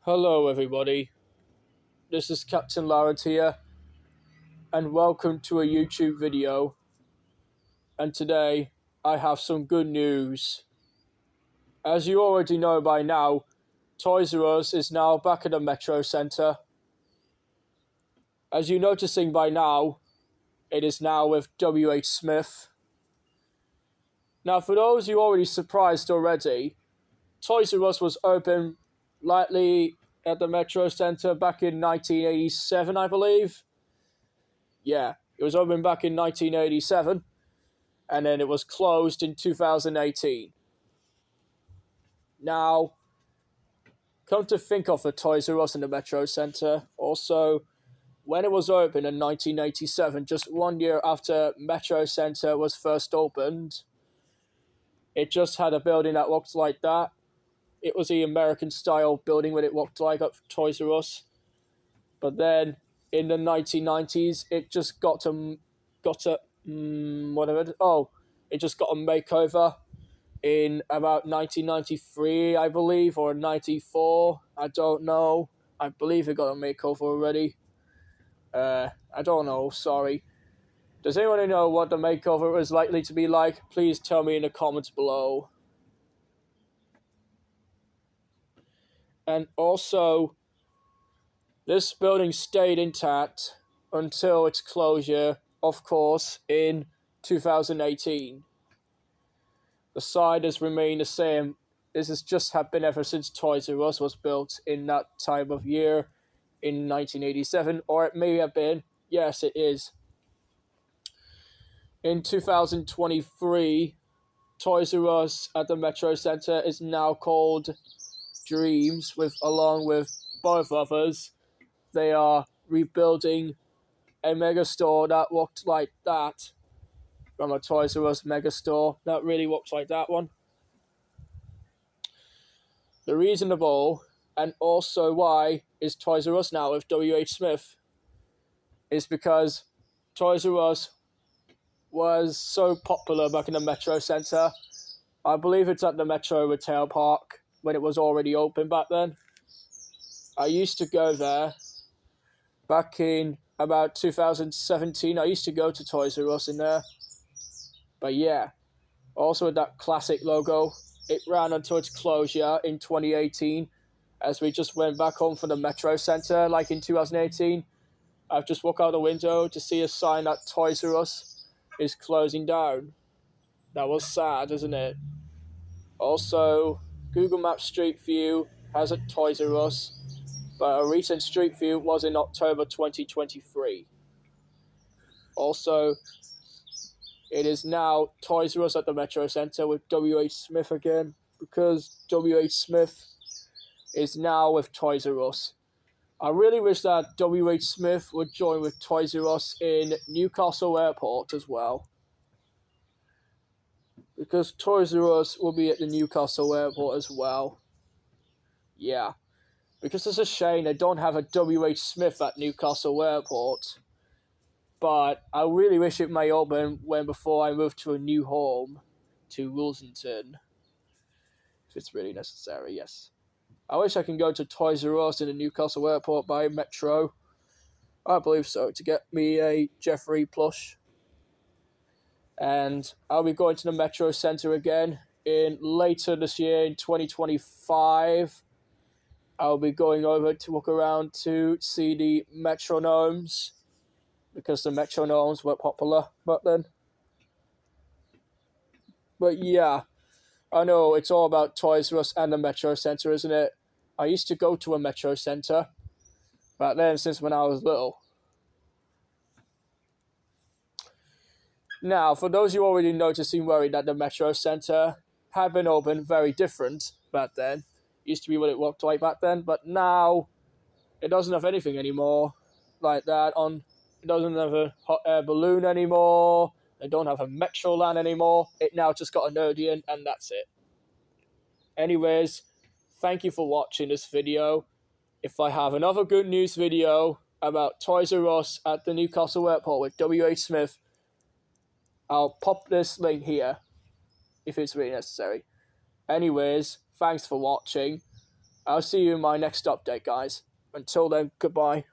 Hello everybody, this is Captain Larrett here, and welcome to a YouTube video. And today, I have some good news. As you already know by now, Toys R Us is now back at the Metrocentre. As you're noticing by now, it is now with WHSmith. Now for those who are already surprised already, Toys R Us was open lightly at the Metrocentre back in 1987, I believe. Yeah, it was opened back in 1987, and then it was closed in 2018. Now, come to think of the Toys R Us in the Metrocentre, also, when it was opened in 1987, just 1 year after Metrocentre was first opened, it just had a building that looked like that. It was the American-style building when it looked like at Toys R Us. But then, in the 1990s, it just got a makeover in about 1993, I believe, or 94. I don't know. I believe it got a makeover already. I don't know, sorry. Does anyone know what the makeover is likely to be like? Please tell me in the comments below. And also, this building stayed intact until its closure, of course, in 2018. The side has remained the same. This has just been ever since Toys R Us was built in that time of year in 1987, or it may have been. Yes, it is. In 2023, Toys R Us at the Metrocentre is now called Dreams, along with both others. They are rebuilding a megastore that looked like that from a Toys R Us megastore. That really looks like that one. The reasonable, and also why, is Toys R Us now with WHSmith is because Toys R Us was so popular back in the Metrocentre. I believe it's at the Metro Retail Park when it was already open back then. I used to go there back in about 2017. I used to go to Toys R Us in there. But yeah, also with that classic logo, it ran until its closure in 2018. As we just went back home from the Metrocentre, like in 2018, I've just walked out the window to see a sign that Toys R Us is closing down. That was sad, isn't it? Also, Google Maps Street View has a Toys R Us, but a recent Street View was in October 2023. Also, it is now Toys R Us at the Metrocentre with WHSmith again, because WHSmith is now with Toys R Us. I really wish that WHSmith would join with Toys R Us in Newcastle Airport as well, because Toys R Us will be at the Newcastle Airport as well. Yeah, because it's a shame they don't have a WHSmith at Newcastle Airport. But I really wish it may open before I move to a new home, to Wilsonton. If it's really necessary, yes. I wish I can go to Toys R Us in the Newcastle Airport by Metro. I believe so, to get me a Jeffrey plush. And I'll be going to the Metrocentre again later this year in 2025. I'll be going over to look around to see the metronomes, because the metronomes were popular back then. But yeah, I know it's all about Toys R Us and the Metrocentre, isn't it? I used to go to a Metrocentre back then, since when I was little. Now, for those who already noticing worried that the Metrocentre had been open very different back then, used to be what it looked like back then, but now it doesn't have anything anymore like that. It doesn't have a hot air balloon anymore. They don't have a Metroland anymore. It now just got an Odeon, and that's it. Anyways, thank you for watching this video. If I have another good news video about Toys R Us at the Newcastle Airport with WHSmith, I'll pop this link here if it's really necessary. Anyways, thanks for watching. I'll see you in my next update, guys. Until then, goodbye.